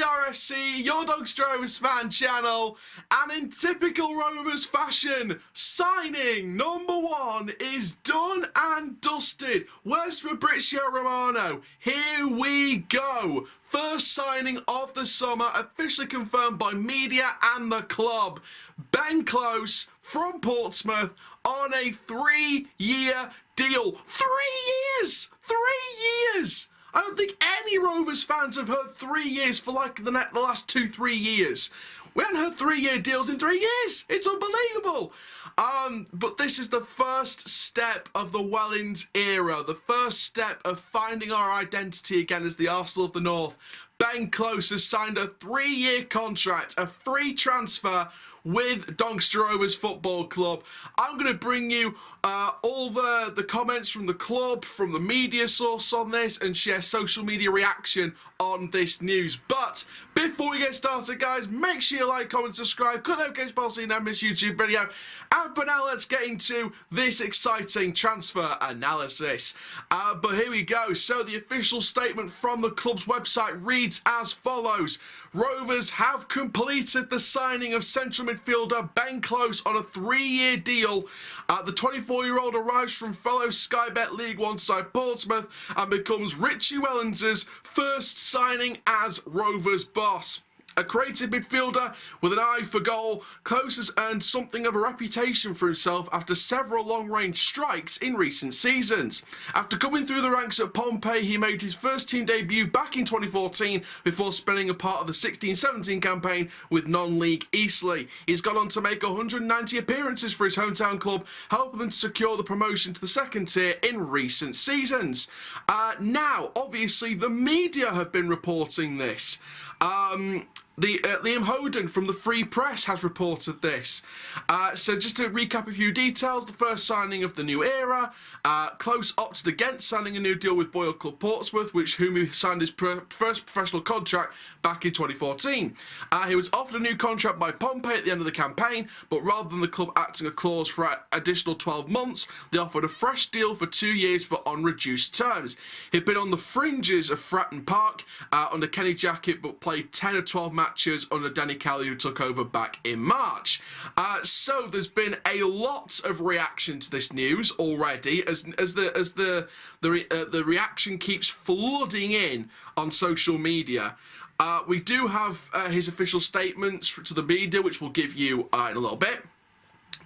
DRFC, your Doncaster Rovers fan channel, and in typical Rovers fashion, signing number one is done and dusted. Where's Fabrizio Romano? Here we go. First signing of the summer, officially confirmed by media and the club. Ben Close from Portsmouth on a 3-year deal. 3 years! 3 years! I don't think any Rovers fans have heard 3 years for like the last 2-3 years. We haven't heard 3-year deals in 3 years. It's unbelievable. But this is the first step of the Wellens era, the first step of finding our identity again as the Arsenal of the North. Ben Close has signed a 3-year contract, a free transfer with Doncaster Rovers Football Club. I'm going to bring you all the comments from the club, from the media source on this, and share social media reaction on this news. But before we get started, guys, make sure you like, comment, subscribe, cut notification bell so you never miss YouTube video. And for now, let's get into this exciting transfer analysis. But here we go. So the official statement from the club's website reads as follows. Rovers have completed the signing of central midfielder Ben Close on a 3-year deal. The 24-year-old arrives from fellow Sky Bet League One side Portsmouth and becomes Richie Wellens' first signing as Rovers boss. A creative midfielder with an eye for goal, Close has earned something of a reputation for himself after several long-range strikes in recent seasons. After coming through the ranks at Pompey, he made his first team debut back in 2014 before spending a part of the 16-17 campaign with non-league Eastleigh. He's gone on to make 190 appearances for his hometown club, helping them to secure the promotion to the second tier in recent seasons. Now, obviously, the media have been reporting this. Liam Hoden from the Free Press has reported this. So just to recap a few details, the first signing of the new era, Close opted against signing a new deal with Boyle Club Portsmouth, whom he signed his first professional contract back in 2014. He was offered a new contract by Pompey at the end of the campaign, but rather than the club acting a clause for an additional 12 months, they offered a fresh deal for 2 years but on reduced terms. He'd been on the fringes of Fratton Park under Kenny Jackett, but played 10 of 12 matches under Danny Cowley, who took over back in March. So there's been a lot of reaction to this news already, as the reaction keeps flooding in on social media. We do have his official statements to the media, which we'll give you in a little bit.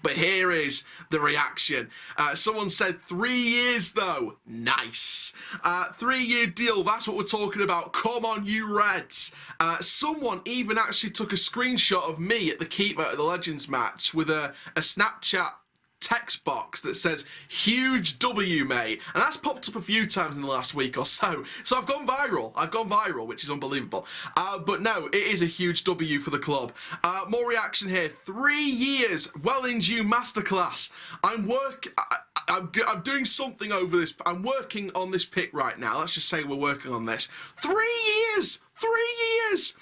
But here is the reaction. Someone said 3 years though. Nice. 3-year deal, that's what we're talking about. Come on, you Reds. Someone even actually took a screenshot of me at the keeper at the Legends match with a Snapchat text box that says huge W, mate, and that's popped up a few times in the last week or so. So I've gone viral, which is unbelievable. But no, it is a huge W for the club. More reaction here. 3 years, Wellens you masterclass. I'm doing something over this. I'm working on this pick right now. Let's just say we're working on this. 3 years, 3 years.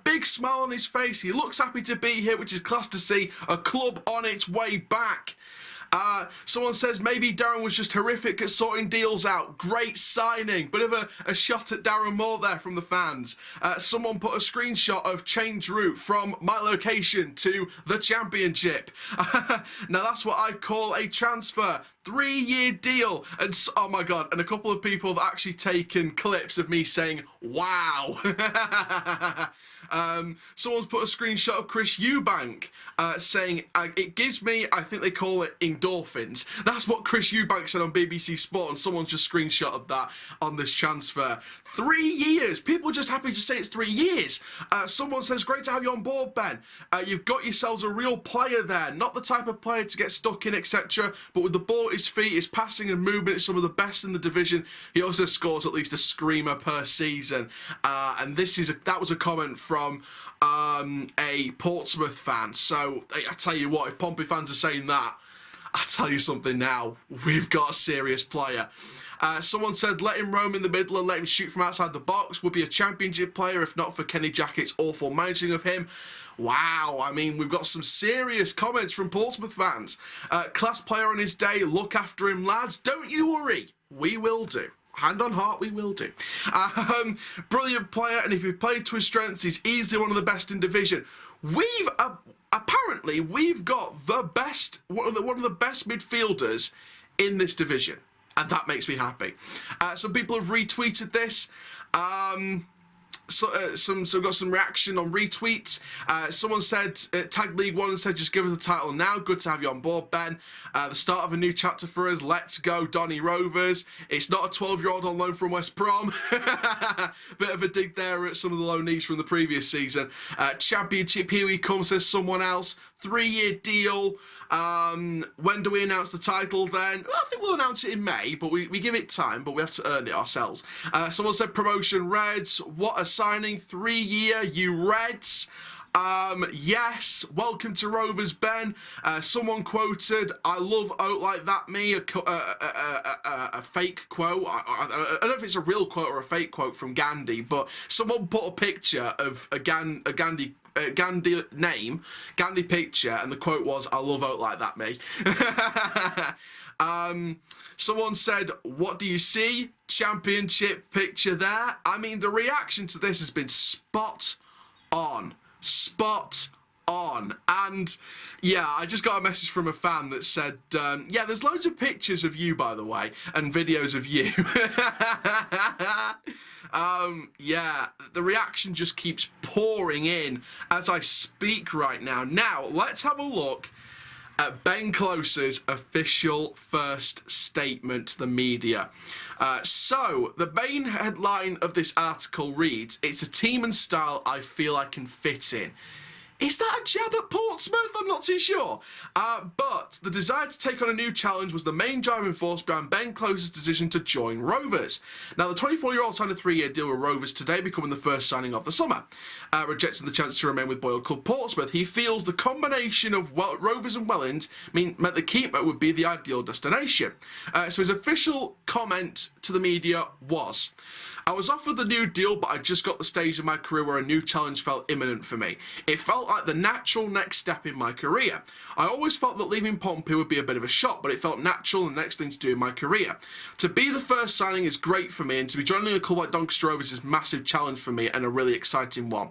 Big smile on his face. He looks happy to be here, which is class to see. A club on its way back. Someone says maybe Darren was just horrific at sorting deals out. Great signing. Bit of a shot at Darren Moore there from the fans. Someone put a screenshot of change route from my location to the Championship. Now that's what I call a transfer. 3-year deal. And oh my god, and a couple of people have actually taken clips of me saying wow. Someone's put a screenshot of Chris Eubank saying it gives me, I think they call it endorphins. That's what Chris Eubank said on BBC Sport, and someone's just screenshotted that on this transfer. 3 years. People are just happy to say it's 3 years. Someone says, great to have you on board, Ben. You've got yourselves a real player there. Not the type of player to get stuck in, etc. But with the ball at his feet, his passing and movement is some of the best in the division. He also scores at least a screamer per season. And that was a comment from a Portsmouth fan. So I tell you what, if Pompey fans are saying that, I'll tell you something now. We've got a serious player. Someone said, let him roam in the middle and let him shoot from outside the box. Would be a Championship player if not for Kenny Jackett's awful managing of him. Wow, I mean, we've got some serious comments from Portsmouth fans. Class player on his day, look after him, lads. Don't you worry, we will do. hand on heart, we will do. Brilliant player, and if he played to his strengths, he's easily one of the best in division. Apparently we've got the best, one of the best midfielders in this division, and that makes me happy. Some people have retweeted this. So got some reaction on retweets. Someone said, tagged League One and said, just give us the title now. Good to have you on board, Ben. The start of a new chapter for us. Let's go, Donny Rovers. It's not a 12-year-old on loan from West Brom. Bit of a dig there at some of the loanees from the previous season. Championship, here we come, says someone else. 3-year deal. When do we announce the title then? Well, I think we'll announce it in May, but we give it time, but we have to earn it ourselves. Someone said promotion Reds. What a signing. 3-year, you Reds. Yes, welcome to Rovers, Ben. Someone quoted, I love out like that, me, a fake quote. I don't know if it's a real quote or a fake quote from Gandhi, but someone put a picture of a Gandhi picture, and the quote was, I love out like that, me. Someone said, what do you see? Championship picture there. I mean, the reaction to this has been spot on. And yeah, I just got a message from a fan that said, yeah, there's loads of pictures of you, by the way, and videos of you. Yeah, the reaction just keeps pouring in as I speak right now. Now, let's have a look at Ben Close's official first statement to the media. So, the main headline of this article reads, it's a team and style I feel I can fit in. Is that a jab at Portsmouth? I'm not too sure. But the desire to take on a new challenge was the main driving force behind Ben Close's decision to join Rovers. Now, the 24-year-old signed a 3-year deal with Rovers today, becoming the first signing of the summer. Rejecting the chance to remain with Boyle Club Portsmouth, he feels the combination of Rovers and Welland meant the keeper would be the ideal destination. So his official comment to the media was, I was offered the new deal, but I just got the stage of my career where a new challenge felt imminent for me. It felt like the natural next step in my career. I always felt that leaving Pompey would be a bit of a shock, but it felt natural and the next thing to do in my career. To be the first signing is great for me, and to be joining a club like Doncaster Rovers is a massive challenge for me and a really exciting one.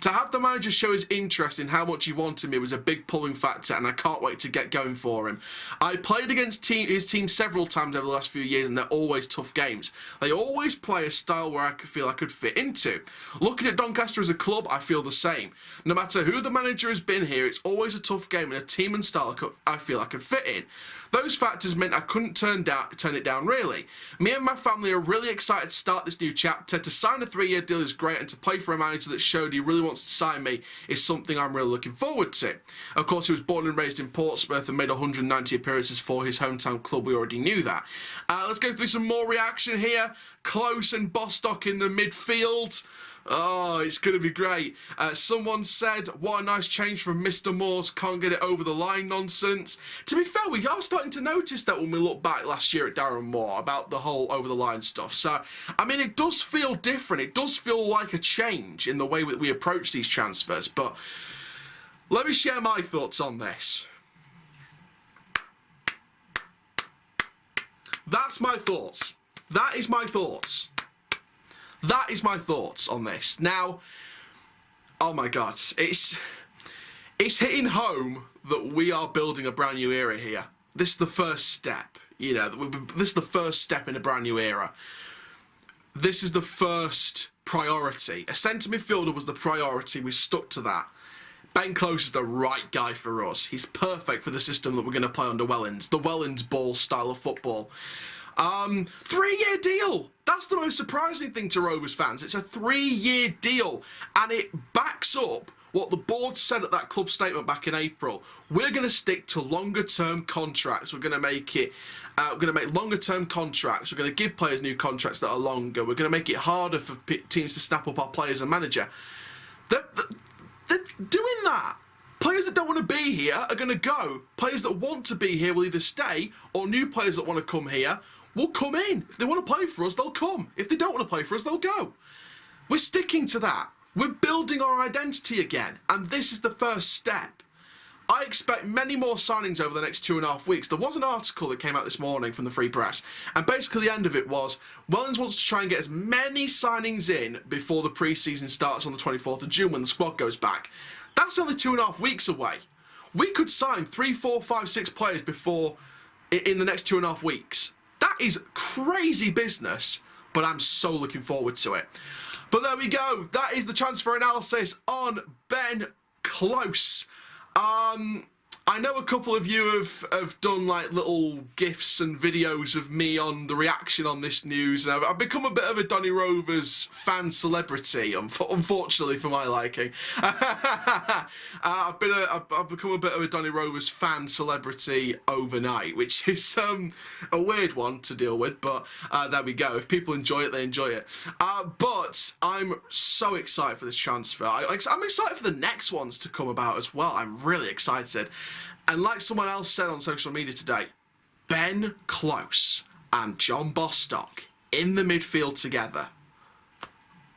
To have the manager show his interest in how much he wanted me was a big pulling factor, and I can't wait to get going for him. I played against his team several times over the last few years, and they're always tough games. They always play a style where I feel I could fit into. Looking at Doncaster as a club, I feel the same. No matter who the manager has been here, it's always a tough game and a team and style I feel I could fit in. Those factors meant I couldn't turn it down really. Me and my family are really excited to start this new chapter. To sign a 3-year deal is great, and to play for a manager that showed he really wants to sign me is something I'm really looking forward to. Of course, he was born and raised in Portsmouth and made 190 appearances for his hometown club. We already knew that. Let's go through some more reaction here. Close and Bostock in the midfield. Oh, it's going to be great. Someone said, what a nice change from Mr. Moore's can't get it over the line nonsense. To be fair, we are starting to notice that when we look back last year at Darren Moore about the whole over the line stuff. So, I mean, it does feel different. It does feel like a change in the way that we approach these transfers. But let me share my thoughts on this. That's my thoughts. That is my thoughts. That is my thoughts on this. Now, oh my God, it's hitting home that we are building a brand new era here. This is the first step, you know, this is the first step in a brand new era. This is the first priority. A centre midfielder was the priority. We stuck to that. Ben Close is the right guy for us. He's perfect for the system that we're going to play under Wellands, the Wellands ball style of football. 3-year deal. That's the most surprising thing to Rovers fans. It's a 3-year deal, and it backs up what the board said at that club statement back in April. We're going to stick to longer-term contracts. We're going to make it. We're going to make longer-term contracts. We're going to give players new contracts that are longer. We're going to make it harder for teams to snap up our players and manager. They're doing that. Players that don't want to be here are going to go. Players that want to be here will either stay, or new players that want to come here will come in. If they want to play for us, they'll come. If they don't want to play for us, they'll go. We're sticking to that. We're building our identity again, and this is the first step. I expect many more signings over the next 2.5 weeks. There was an article that came out this morning from the Free Press, and basically the end of it was, Wellens wants to try and get as many signings in before the pre-season starts on the 24th of June when the squad goes back. That's only 2.5 weeks away. We could sign 3, 4, 5, 6 players before in the next 2.5 weeks. That is crazy business, but I'm so looking forward to it. But there we go. That is the transfer analysis on Ben Close. I know a couple of you have done like little GIFs and videos of me on the reaction on this news, and I've become a bit of a Donny Rovers fan celebrity, unfortunately for my liking. I've become a bit of a Donny Rovers fan celebrity overnight, which is a weird one to deal with, but there we go. If people enjoy it, they enjoy it. But I'm so excited for this transfer. I'm excited for the next ones to come about as well. I'm really excited. And like someone else said on social media today, Ben Close and John Bostock in the midfield together.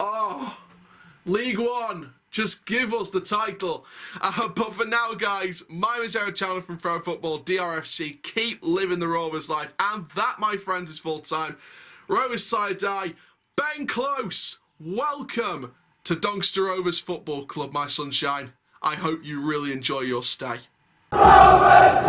Oh, League One, just give us the title. But for now, guys, my name is Eric Chandler from Pro Football DRFC. Keep living the Rovers life. And that, my friends, is full-time. Rovers side-eye, Ben Close, welcome to Doncaster Rovers Football Club, my sunshine. I hope you really enjoy your stay. Rovers,